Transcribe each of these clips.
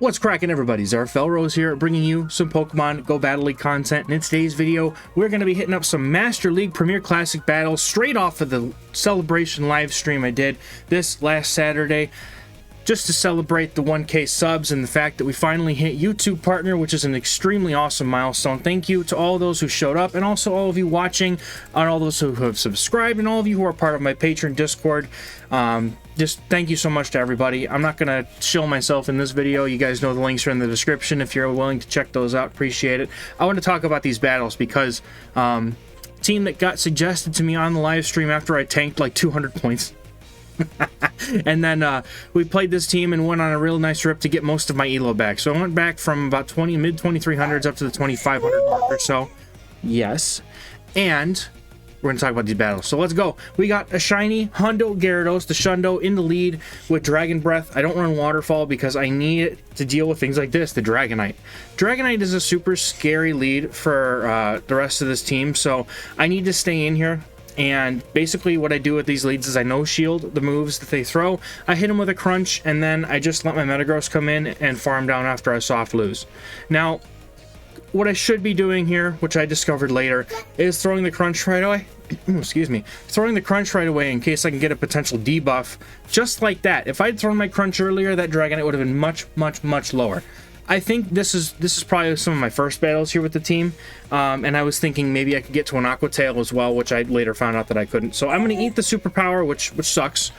What's cracking, everybody? Felrose here, bringing you some Pokemon Go Battle League content. And in today's video, we're going to be hitting up some Master League Premier Classic battles straight off of the celebration live stream I did this last Saturday, just to celebrate the 1K subs and the fact that we finally hit YouTube Partner, which is an extremely awesome milestone. Thank you to all those who showed up, and also all of you watching, and all those who have subscribed, and all of you who are part of my Patreon Discord. Just thank you so much to everybody. I'm not gonna shill myself in this video. You guys know the links are in the description if you're willing to check those out. Appreciate it. I want to talk about these battles because team that got suggested to me on the live stream after I tanked like 200 points. And then we played this team and went on a real nice rip to get most of my elo back. So I went back from about mid 2300s up to the 2500 mark or so. Yes. And we're going to talk about these battles. So let's go. We got a shiny Hundo Gyarados, the Shundo, in the lead with Dragon Breath. I don't run Waterfall because I need it to deal with things like this, the Dragonite. Dragonite is a super scary lead for the rest of this team, so I need to stay in here. And basically what I do with these leads is I no-shield the moves that they throw. I hit them with a Crunch, and then I just let my Metagross come in and farm down after I soft lose. Now, what I should be doing here, which I discovered later, is throwing the Crunch right away. Excuse me. Throwing the Crunch right away in case I can get a potential debuff. Just like that. If I'd thrown my Crunch earlier, that Dragonite would have been much lower. I think this is probably some of my first battles here with the team, and I was thinking maybe I could get to an Aqua Tail as well, which I later found out that I couldn't. So I'm going to eat the superpower, which sucks.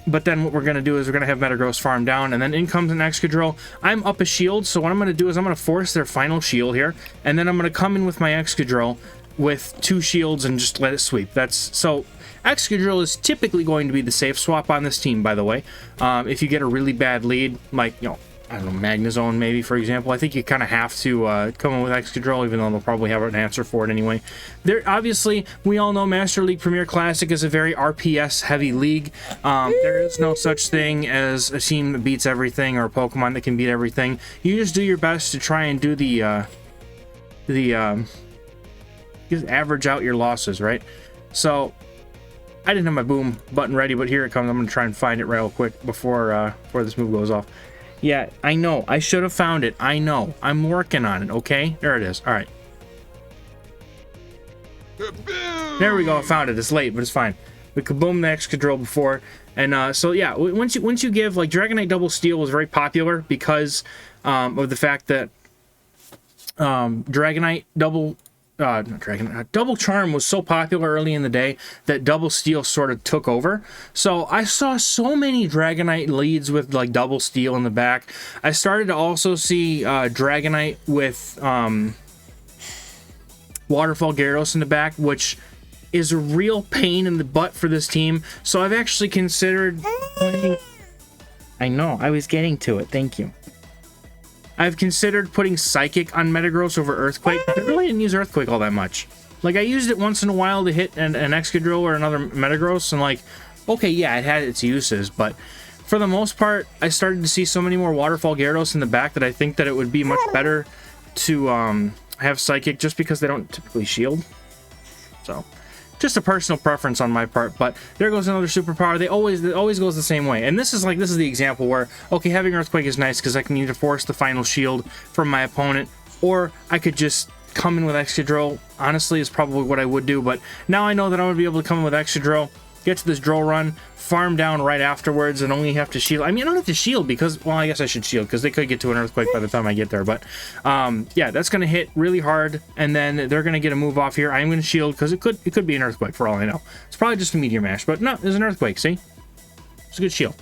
But then what we're going to do is we're going to have Metagross farm down, and then in comes an Excadrill. I'm up a shield, so what I'm going to do is I'm going to force their final shield here, and then I'm going to come in with my Excadrill with 2 shields and just let it sweep. So Excadrill is typically going to be the safe swap on this team, by the way. If you get a really bad lead, like, you know, I don't know, Magnezone maybe, for example, I think you kind of have to come in with Excadrill, even though they'll probably have an answer for it anyway. Obviously, we all know Master League Premier Classic is a very RPS-heavy league. There is no such thing as a team that beats everything or a Pokemon that can beat everything. You just do your best to try and do just average out your losses, right? So, I didn't have my boom button ready, but here it comes. I'm going to try and find it real quick before this move goes off. Yeah, I know. I should have found it. I know. I'm working on it, okay? There it is. All right. There we go. I found it. It's late, but it's fine. We kaboom the Excadrill before. And so, yeah, once you give, like, Dragonite Double Steel was very popular because of the fact that Dragonite Double Charm was so popular early in the day that Double Steel sort of took over. So I saw so many Dragonite leads with like Double Steel in the back. I started to also see Dragonite with Waterfall Gyarados in the back, which is a real pain in the butt for this team. So I've actually considered playing... I know, I was getting to it. Thank you. I've considered putting Psychic on Metagross over Earthquake. I really didn't use Earthquake all that much. Like, I used it once in a while to hit an Excadrill or another Metagross, and like, okay, yeah, it had its uses, but for the most part, I started to see so many more Waterfall Gyarados in the back that I think that it would be much better to have Psychic just because they don't typically shield. So, just a personal preference on my part, but there goes another superpower. It always goes the same way. And this is the example where, okay, having Earthquake is nice because I can either force the final shield from my opponent, or I could just come in with Excadrill. Honestly, is probably what I would do, but now I know that I'm going to be able to come in with Excadrill, get to this drill run, farm down right afterwards, and only have to shield. I mean, I don't have to shield because, well, I guess I should shield because they could get to an Earthquake by the time I get there. But yeah, that's going to hit really hard, and then they're going to get a move off here. I'm going to shield because it could be an Earthquake for all I know. It's probably just a Meteor Mash, but no, there's an Earthquake. See, it's a good shield.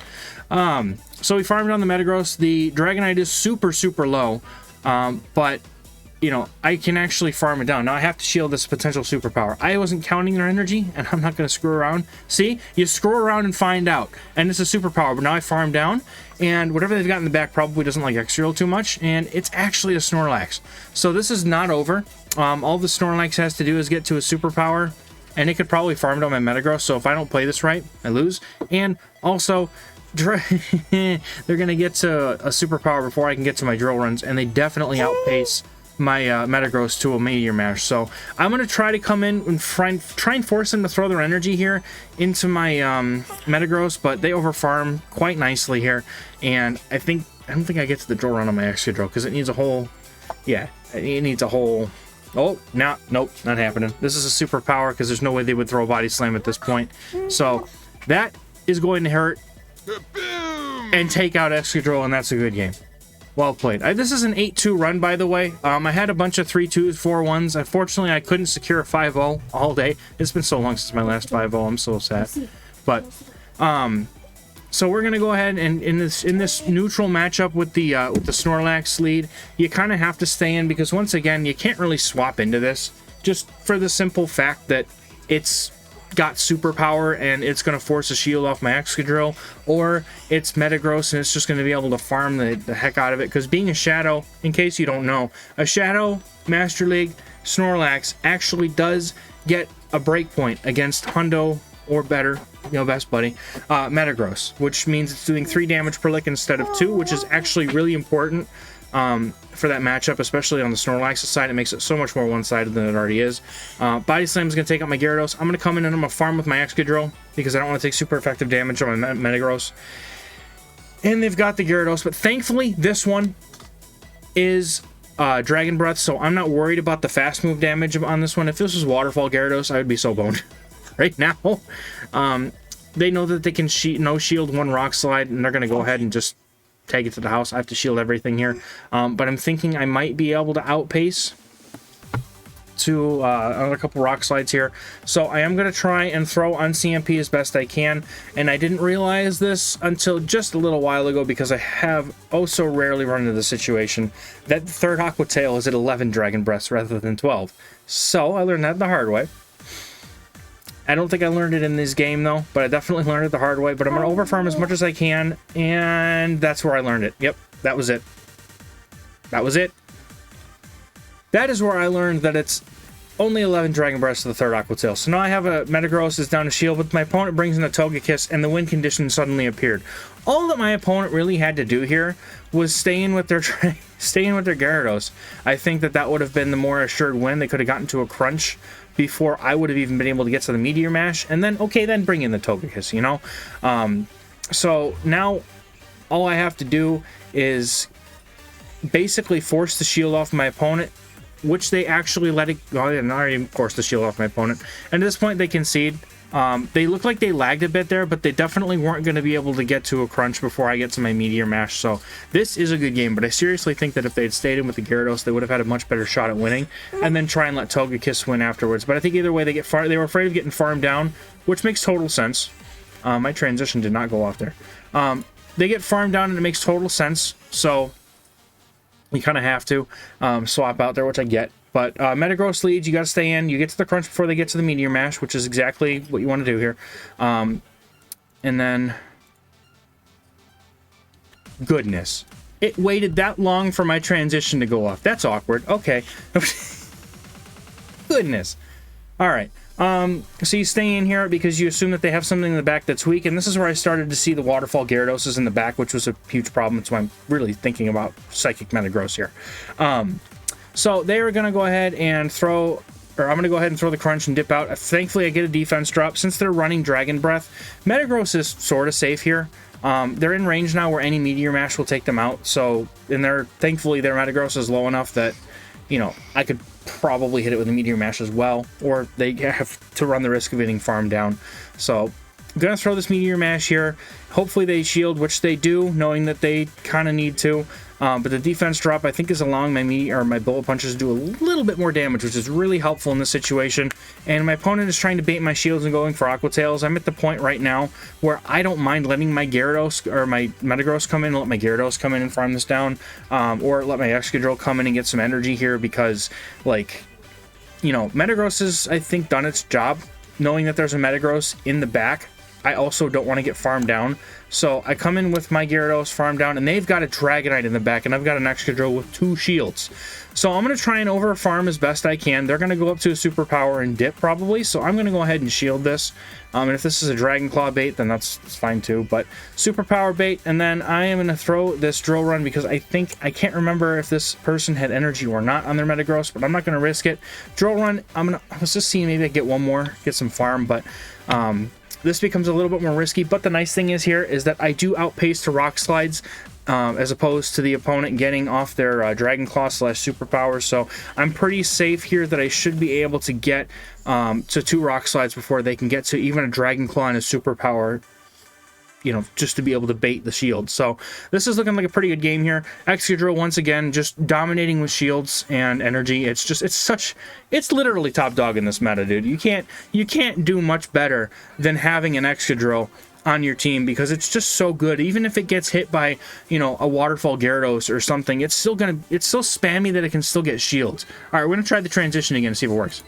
So we farmed down the Metagross. The Dragonite is super low, but you know, I can actually farm it down. Now I have to shield this potential superpower. I wasn't counting their energy, and I'm not going to screw around. See? You screw around and find out. And it's a superpower, but now I farm down, and whatever they've got in the back probably doesn't like Excadrill too much, and it's actually a Snorlax. So this is not over. All the Snorlax has to do is get to a superpower, and it could probably farm down my Metagross, so if I don't play this right, I lose. And also, they're going to get to a superpower before I can get to my drill runs, and they definitely outpace my Metagross to a Meteor Mash. So I'm going to try to come in and try and force them to throw their energy here into my Metagross, but they overfarm quite nicely here. And I don't think I get to the draw run on my Excadrill because it needs a whole... Yeah, it needs a whole... Oh, nope, not happening. This is a superpower because there's no way they would throw a Body Slam at this point. So that is going to hurt and take out Excadrill, and that's a good game. Well played. This is an 8-2 run, by the way. I had a bunch of 3-2s, 4-1s. Unfortunately, I couldn't secure a 5-0 all day. It's been so long since my last 5-0. I'm so sad. But, so we're gonna go ahead and in this neutral matchup with the Snorlax lead, you kind of have to stay in because once again, you can't really swap into this just for the simple fact that it's got superpower and it's going to force a shield off my Excadrill, or it's Metagross and it's just going to be able to farm the heck out of it, because being a Shadow, in case you don't know, a Shadow Master League Snorlax actually does get a breakpoint against Hundo or better, you know, best buddy, Metagross, which means it's doing 3 damage per lick instead of 2, which is actually really important for that matchup, especially on the Snorlax side. It makes it so much more one-sided than it already is. Body Slam is going to take out my Gyarados. I'm going to come in and I'm going to farm with my Excadrill because I don't want to take super effective damage on my Metagross. And they've got the Gyarados, but thankfully this one is Dragon Breath, so I'm not worried about the fast move damage on this one. If this was Waterfall Gyarados, I would be so boned right now. They know that they can no shield 1 Rock Slide, and they're going to go ahead and just take it to the house. I have to shield everything here, but I'm thinking I might be able to outpace to another couple Rock Slides here. So I am going to try and throw on CMP as best I can, and I didn't realize this until just a little while ago because I have oh so rarely run into the situation that the third Aqua Tail is at 11 Dragon Breaths rather than 12. So I learned that the hard way. I don't think I learned it in this game, though, but I definitely learned it the hard way. But I'm going to overfarm as much as I can, and that's where I learned it. Yep, that was it. That was it. That is where I learned that it's only 11 Dragon Breaths to the third Aqua Tail. So now I have a Metagross is down to shield, but my opponent brings in a Togekiss, and the win condition suddenly appeared. All that my opponent really had to do here was stay in with their Gyarados. I think that would have been the more assured win. They could have gotten to a crunch before I would have even been able to get to the Meteor Mash, and then, okay, then bring in the Togekiss, you know? So now all I have to do is basically force the shield off my opponent, which they actually let it go. I didn't already force the shield off my opponent. And at this point, they concede. They look like they lagged a bit there, but they definitely weren't going to be able to get to a crunch before I get to my Meteor Mash. So this is a good game, but I seriously think that if they had stayed in with the Gyarados, they would have had a much better shot at winning, and then try and let Togekiss win afterwards. But I think either way, they were afraid of getting farmed down, which makes total sense. My transition did not go off there. They get farmed down, and it makes total sense. So you kind of have to swap out there, which I get. But Metagross leads, you got to stay in. You get to the crunch before they get to the Meteor Mash, which is exactly what you want to do here. And then... Goodness. It waited that long for my transition to go off. That's awkward. Okay. Goodness. Alright. So you stay in here because you assume that they have something in the back that's weak, and this is where I started to see the Waterfall Gyarados in the back, which was a huge problem. That's why I'm really thinking about Psychic Metagross here. So they are going to go ahead and throw, or I'm going to go ahead and throw the crunch and dip out. Thankfully, I get a defense drop. Since they're running Dragon Breath, Metagross is sort of safe here. They're in range now where any Meteor Mash will take them out. So, and thankfully, their Metagross is low enough that, you know, I could probably hit it with a Meteor Mash as well, or they have to run the risk of getting farmed down. So, I'm going to throw this Meteor Mash here. Hopefully they shield, which they do, knowing that they kind of need to. But the defense drop, I think, is allowing my bullet punches to do a little bit more damage, which is really helpful in this situation. And my opponent is trying to bait my shields and going for Aqua Tails. I'm at the point right now where I don't mind letting my Gyarados or my Metagross come in and let my Gyarados come in and farm this down. Or let my Excadrill come in and get some energy here because, like, you know, Metagross has, I think, done its job. Knowing that there's a Metagross in the back I also don't want to get farmed down. So I come in with my Gyarados, farm down, and they've got a Dragonite in the back, and I've got an Excadrill with 2 shields. So I'm going to try and over farm as best I can. They're going to go up to a superpower and dip probably, so I'm going to go ahead and shield this. And if this is a Dragon Claw bait, then that's fine too. But superpower bait, and then I am going to throw this Drill Run because I can't remember if this person had energy or not on their Metagross, but I'm not going to risk it. Drill Run, let's just see, maybe I get one more, get some farm, but this becomes a little bit more risky. But the nice thing is here is that I do outpace to Rock Slides as opposed to the opponent getting off their Dragon Claw / superpower. So I'm pretty safe here that I should be able to get to 2 Rock Slides before they can get to even a Dragon Claw and a superpower, you know, just to be able to bait the shield. So this is looking like a pretty good game here. Excadrill once again just dominating with shields and energy. It's literally top dog in this meta, dude. You can't do much better than having an Excadrill on your team because it's just so good. Even if it gets hit by, you know, a Waterfall Gyarados or something, it's still spammy that it can still get shields. All right, we're gonna try the transition again and see if it works.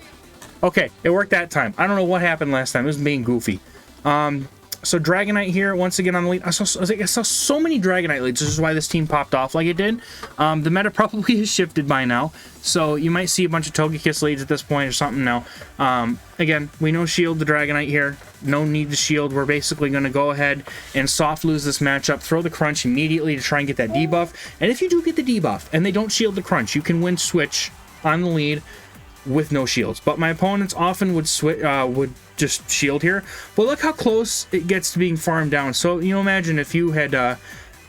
Okay, it worked that time. I don't know what happened last time. It was being goofy. So Dragonite here, once again on the lead. I saw so many Dragonite leads. This is why this team popped off like it did. The meta probably has shifted by now. So you might see a bunch of Togekiss leads at this point or something now. Again, we know shield the Dragonite here. No need to shield. We're basically going to go ahead and soft lose this matchup. Throw the Crunch immediately to try and get that debuff. And if you do get the debuff and they don't shield the Crunch, you can win Switch on the lead with no shields. But my opponents often would just shield here. But look how close it gets to being farmed down. So, you know, imagine if you had,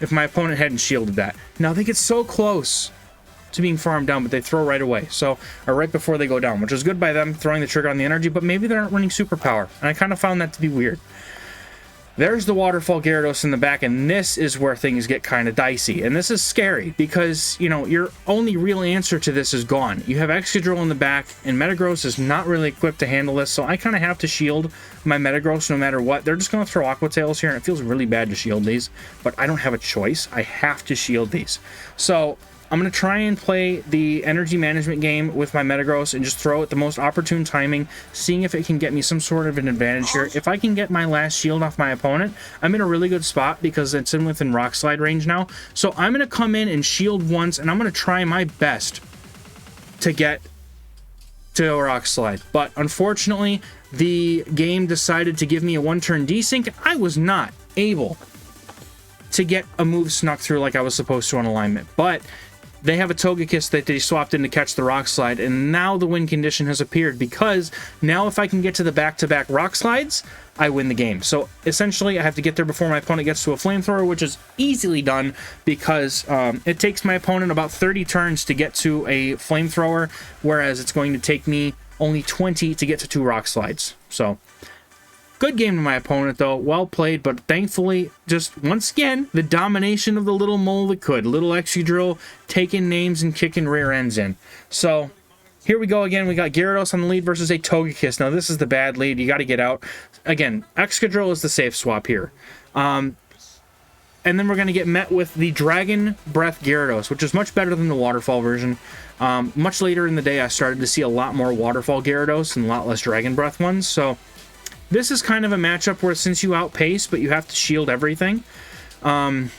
if my opponent hadn't shielded that. Now they get so close to being farmed down, but they throw right away. So, or right before they go down, which is good by them throwing the trigger on the energy, but maybe they aren't running superpower. And I kind of found that to be weird. There's the Waterfall Gyarados in the back, and this is where things get kind of dicey. And this is scary because, you know, your only real answer to this is gone. You have Excadrill in the back, and Metagross is not really equipped to handle this, so I kind of have to shield my Metagross no matter what. They're just going to throw Aqua Tails here, and it feels really bad to shield these, but I don't have a choice. I have to shield these. So I'm going to try and play the energy management game with my Metagross and just throw it the most opportune timing, seeing if it can get me some sort of an advantage here. If I can get my last shield off my opponent, I'm in a really good spot because it's in within Rock Slide range now. So I'm going to come in and shield once, and I'm going to try my best to get to a Rock Slide. But unfortunately, the game decided to give me a one-turn desync. I was not able to get a move snuck through like I was supposed to on alignment. But they have a Togekiss that they swapped in to catch the Rock Slide, and now the win condition has appeared because now if I can get to the back-to-back Rock Slides, I win the game. So essentially, I have to get there before my opponent gets to a Flamethrower, which is easily done because it takes my opponent about 30 turns to get to a Flamethrower, whereas it's going to take me only 20 to get to 2 Rock Slides. So good game to my opponent, though. Well played, but thankfully, just once again, the domination of the little mole that could. Little Excadrill taking names and kicking rear ends in. So here we go again. We got Gyarados on the lead versus a Togekiss. Now, this is the bad lead. You got to get out. Again, Excadrill is the safe swap here. And then we're going to get met with the Dragon Breath Gyarados, which is much better than the Waterfall version. Much later in the day, I started to see a lot more Waterfall Gyarados and a lot less Dragon Breath ones. So this is kind of a matchup where since you outpace, but you have to shield everything, I'm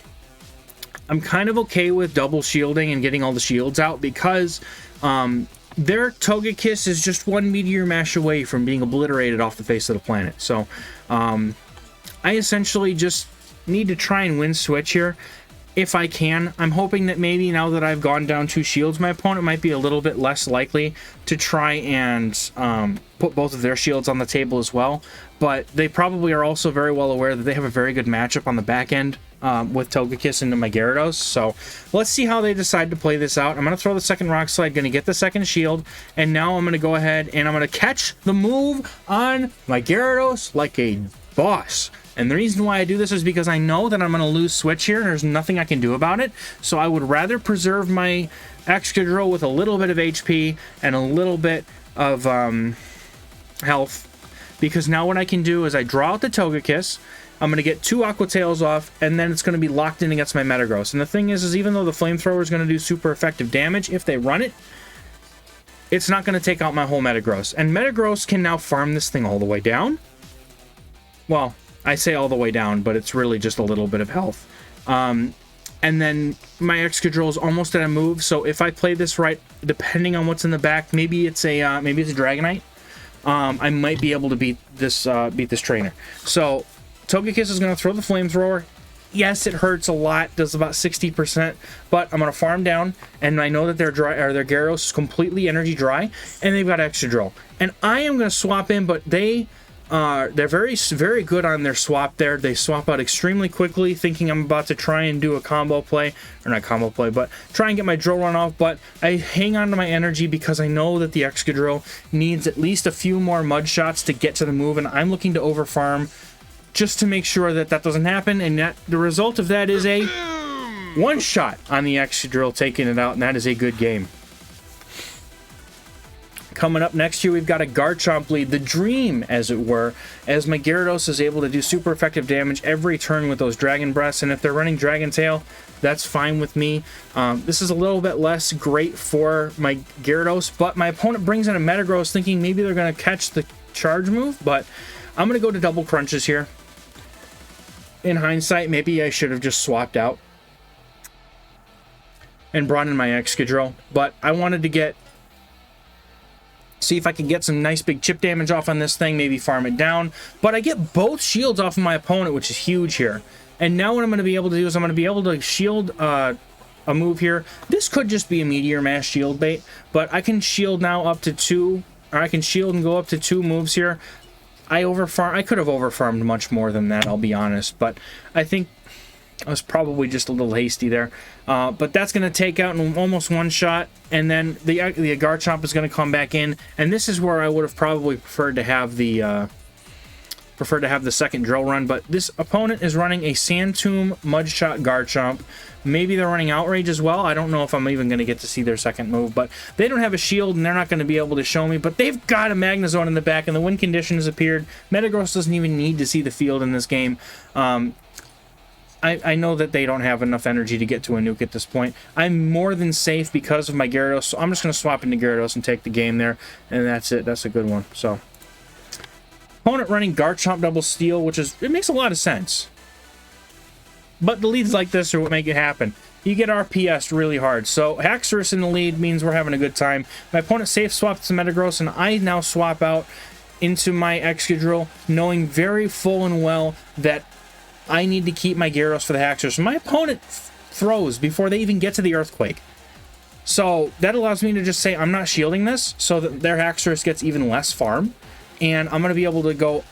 kind of okay with double shielding and getting all the shields out because their Togekiss is just one Meteor Mash away from being obliterated off the face of the planet. So I essentially just need to try and win Switch here if I can. I'm hoping that maybe now that I've gone down 2 shields, my opponent might be a little bit less likely to try and put both of their shields on the table as well. But they probably are also very well aware that they have a very good matchup on the back end with Togekiss into my Gyarados. So let's see how they decide to play this out. I'm going to throw the second Rock Slide, going to get the second shield, and now I'm going to go ahead and I'm going to catch the move on my Gyarados like a boss. And the reason why I do this is because I know that I'm going to lose Switch here, and there's nothing I can do about it. So I would rather preserve my Excadrill with a little bit of HP and a little bit of health, because now what I can do is I draw out the Togekiss, I'm going to get 2 Aqua Tails off, and then it's going to be locked in against my Metagross. And the thing is even though the Flamethrower is going to do super effective damage, if they run it, it's not going to take out my whole Metagross. And Metagross can now farm this thing all the way down. Well, I say all the way down, but it's really just a little bit of health. And then my Excadrill is almost at a move, so if I play this right, depending on what's in the back, maybe it's a Dragonite. I might be able to beat this trainer. So Togekiss is going to throw the flamethrower. Yes, it hurts a lot, does about 60%, but I'm going to farm down, and I know that their Gyarados is completely energy dry, and they've got Excadrill. And I am going to swap in, but they're very, very good on their swap there. They swap out extremely quickly, thinking I'm about to try and do a combo play, or not combo play, but try and get my drill run off, but I hang on to my energy because I know that the Excadrill needs at least a few more mud shots to get to the move, and I'm looking to overfarm just to make sure that that doesn't happen, and that the result of that is a one-shot on the Excadrill, taking it out, and that is a good game. Coming up next here, we've got a Garchomp lead, the dream, as it were, as my Gyarados is able to do super effective damage every turn with those Dragon Breaths, and if they're running Dragon Tail, that's fine with me. This is a little bit less great for my Gyarados, but my opponent brings in a Metagross thinking maybe they're going to catch the charge move, but I'm going to go to double crunches here. In hindsight, maybe I should have just swapped out and brought in my Excadrill, but I wanted to see if I can get some nice big chip damage off on this thing, maybe farm it down, but I get both shields off of my opponent, which is huge here. And now what I'm going to be able to do is I'm going to be able to shield a move here. This could just be a Meteor Mash shield bait, but I can shield now up to 2, or I can shield and go up to 2 moves here. I could have overfarmed much more than that, I'll be honest, but I think I was probably just a little hasty there. But that's going to take out in almost one shot, and then the Garchomp is going to come back in, and this is where I would have probably preferred to have the second drill run, but this opponent is running a Sandtomb Mudshot Garchomp. Maybe they're running Outrage as well. I don't know if I'm even going to get to see their second move, but they don't have a shield, and they're not going to be able to show me, but they've got a Magnezone in the back, and the win condition has appeared. Metagross doesn't even need to see the field in this game. I know that they don't have enough energy to get to a nuke at this point. I'm more than safe because of my Gyarados, so I'm just going to swap into Gyarados and take the game there, and that's it. That's a good one. So, opponent running Garchomp Double Steel, it makes a lot of sense. But the leads like this are what make it happen. You get RPS really hard. So Haxorus in the lead means we're having a good time. My opponent safe swaps to Metagross, and I now swap out into my Excadrill, knowing very full and well that I need to keep my Gyarados for the Haxorus. My opponent throws before they even get to the Earthquake. So that allows me to just say I'm not shielding this, so that their Haxorus gets even less farm. And I'm going to be able to go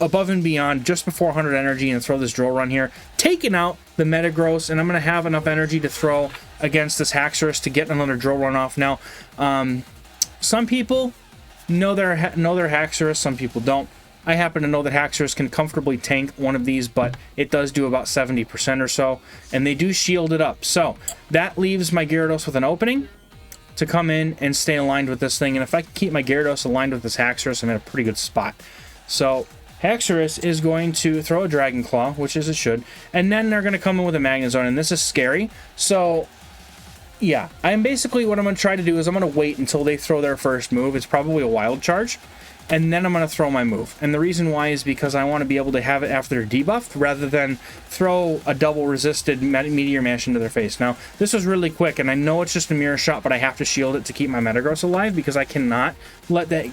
above and beyond just before 100 energy and throw this drill run here, taking out the Metagross, and I'm going to have enough energy to throw against this Haxorus to get another drill run off. Now, some people know their Haxorus, some people don't. I happen to know that Haxorus can comfortably tank one of these, but it does do about 70% or so, and they do shield it up. So that leaves my Gyarados with an opening to come in and stay aligned with this thing, and if I can keep my Gyarados aligned with this Haxorus, I'm in a pretty good spot. So Haxorus is going to throw a Dragon Claw, which is it should, and then they're going to come in with a Magnezone, and this is scary. So yeah, what I'm going to try to do is I'm going to wait until they throw their first move. It's probably a Wild Charge, and then I'm going to throw my move. And the reason why is because I want to be able to have it after they're debuffed rather than throw a double resisted Meteor Mash into their face. Now, this was really quick, and I know it's just a mirror shot, but I have to shield it to keep my Metagross alive because I cannot let that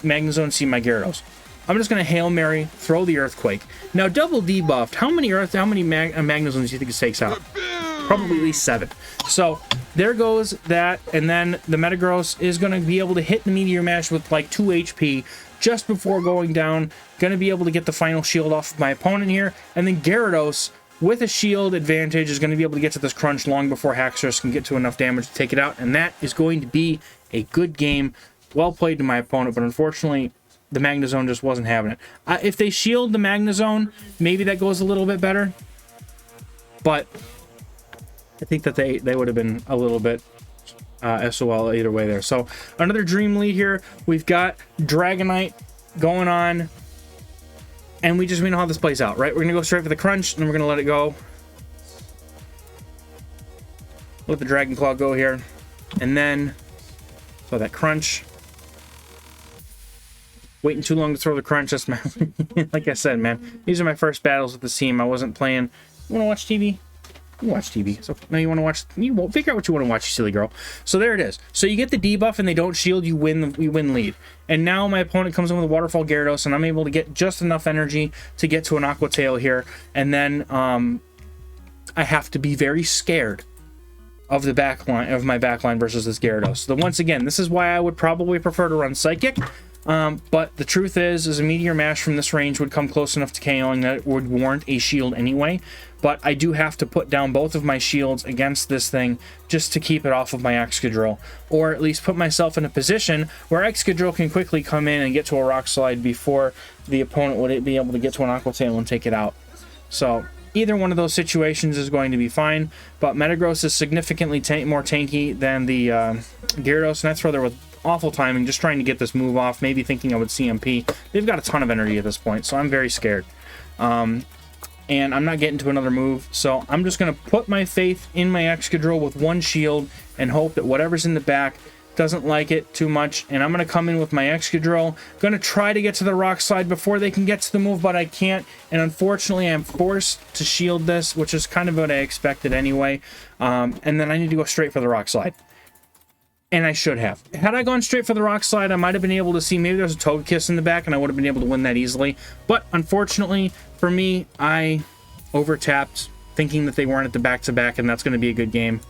Magnezone see my Gyarados. I'm just going to Hail Mary, throw the Earthquake. Now, double debuffed, how many Magnezones do you think it takes out? Probably at least 7. So, there goes that, and then the Metagross is going to be able to hit the Meteor Mash with like 2 HP just before going down. Going to be able to get the final shield off of my opponent here, and then Gyarados, with a shield advantage, is going to be able to get to this crunch long before Haxorus can get to enough damage to take it out, and that is going to be a good game. Well played to my opponent, but unfortunately, the Magnezone just wasn't having it. If they shield the Magnezone, maybe that goes a little bit better. But I think that they would have been a little bit SOL either way there. So another dream lead here. We've got Dragonite going on. And we know how this plays out, right? We're going to go straight for the crunch, and then we're going to let it go. Let the Dragon Claw go here. And then, so that crunch. Waiting too long to throw the crunch. That's my like I said, man. These are my first battles with the team. I wasn't playing. You want to watch TV? You watch TV. So now you want to watch. You won't figure out what you want to watch, you silly girl. So there it is. So you get the debuff and they don't shield. You win. You win lead. And now my opponent comes in with a Waterfall Gyarados, and I'm able to get just enough energy to get to an Aqua Tail here. And then I have to be very scared of the backline of my backline versus this Gyarados. So once again, this is why I would probably prefer to run Psychic. But the truth is a Meteor Mash from this range would come close enough to KOing that it would warrant a shield anyway. But I do have to put down both of my shields against this thing just to keep it off of my Excadrill. Or at least put myself in a position where Excadrill can quickly come in and get to a Rock Slide before the opponent would be able to get to an Aqua Tail and take it out. So either one of those situations is going to be fine. But Metagross is significantly more tanky than the Gyarados, and I throw there with awful timing, just trying to get this move off, maybe thinking I would CMP. They've got a ton of energy at this point, so I'm very scared. And I'm not getting to another move, so I'm just going to put my faith in my Excadrill with one shield and hope that whatever's in the back doesn't like it too much. And I'm going to come in with my Excadrill, going to try to get to the Rock Slide before they can get to the move, but I can't. And unfortunately, I'm forced to shield this, which is kind of what I expected anyway. And then I need to go straight for the Rock Slide. And I should have. Had I gone straight for the Rock Slide, I might have been able to see maybe there's a Togekiss in the back, and I would have been able to win that easily. But unfortunately, for me, I over-tapped, thinking that they weren't at the back-to-back, and that's going to be a good game.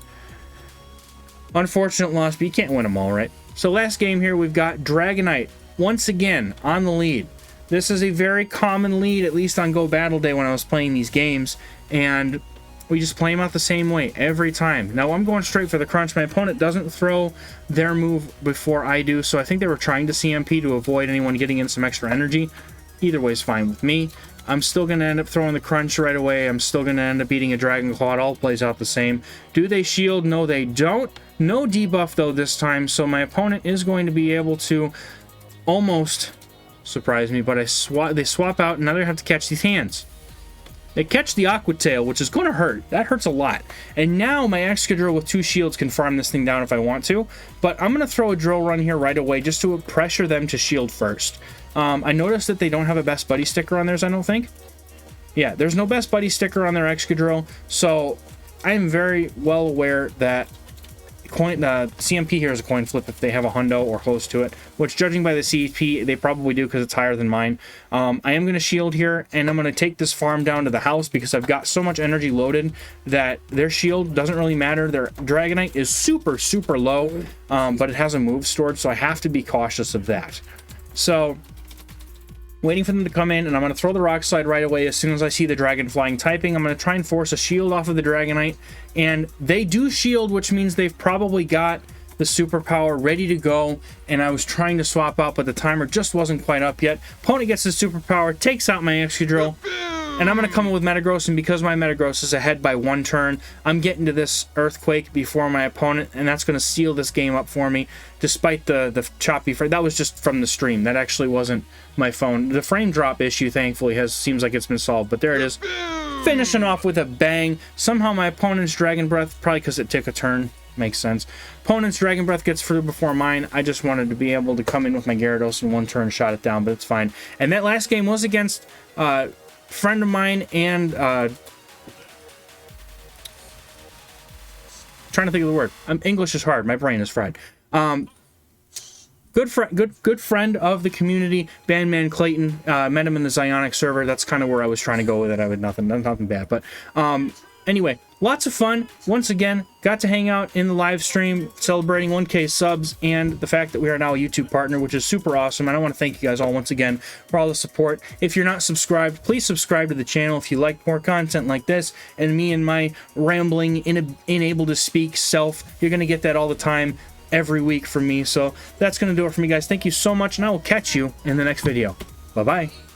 Unfortunate loss, but you can't win them all, right? So last game here, we've got Dragonite, once again, on the lead. This is a very common lead, at least on Go Battle Day when I was playing these games, and we just play them out the same way every time. Now I'm going straight for the crunch. My opponent doesn't throw their move before I do, so I think they were trying to CMP to avoid anyone getting in some extra energy. Either way is fine with me. I'm still going to end up throwing the crunch right away. I'm still going to end up beating a Dragon Claw. It all plays out the same. Do they shield? No, they don't. No debuff, though, this time, so my opponent is going to be able to almost surprise me, but they swap out, and now they have to catch these hands. They catch the Aqua Tail, which is going to hurt. That hurts a lot. And now my Excadrill with 2 shields can farm this thing down if I want to. But I'm going to throw a Drill Run here right away just to pressure them to shield first. I noticed that they don't have a Best Buddy sticker on theirs, I don't think. Yeah, there's no Best Buddy sticker on their Excadrill. So I am very well aware that CMP here is a coin flip if they have a hundo or close to it, which judging by the CP they probably do because it's higher than mine. I am going to shield here, and I'm going to take this farm down to the house because I've got so much energy loaded that their shield doesn't really matter. Their Dragonite is super low, but it has a move stored, so I have to be cautious of that. So waiting for them to come in, and I'm going to throw the Rock Slide right away as soon as I see the Dragon Flying typing. I'm going to try and force a shield off of the Dragonite, and they do shield, which means they've probably got the superpower ready to go, and I was trying to swap out, but the timer just wasn't quite up yet. Opponent gets the superpower, takes out my Excadrill, and I'm going to come in with Metagross, and because my Metagross is ahead by 1 turn, I'm getting to this Earthquake before my opponent, and that's going to seal this game up for me, despite the choppy frame. That was just from the stream. That actually wasn't my phone. The frame drop issue, thankfully, seems like it's been solved, but there it is. Finishing off with a bang. Somehow my opponent's Dragon Breath, probably because it took a turn, makes sense. Opponent's Dragon Breath gets through before mine. I just wanted to be able to come in with my Gyarados in 1 turn, shot it down, but it's fine. And that last game was against friend of mine and trying to think of the word. English is hard. My brain is fried. Good friend of the community, Bandman Clayton. Met him in the Zionic server. That's kind of where I was trying to go with it. I would nothing bad, but anyway, lots of fun. Once again, got to hang out in the live stream celebrating 1K subs and the fact that we are now a YouTube partner, which is super awesome. And I want to thank you guys all once again for all the support. If you're not subscribed, please subscribe to the channel if you like more content like this and me and my rambling, unable to speak self. You're going to get that all the time, every week from me. So that's going to do it for me, guys. Thank you so much, and I will catch you in the next video. Bye-bye.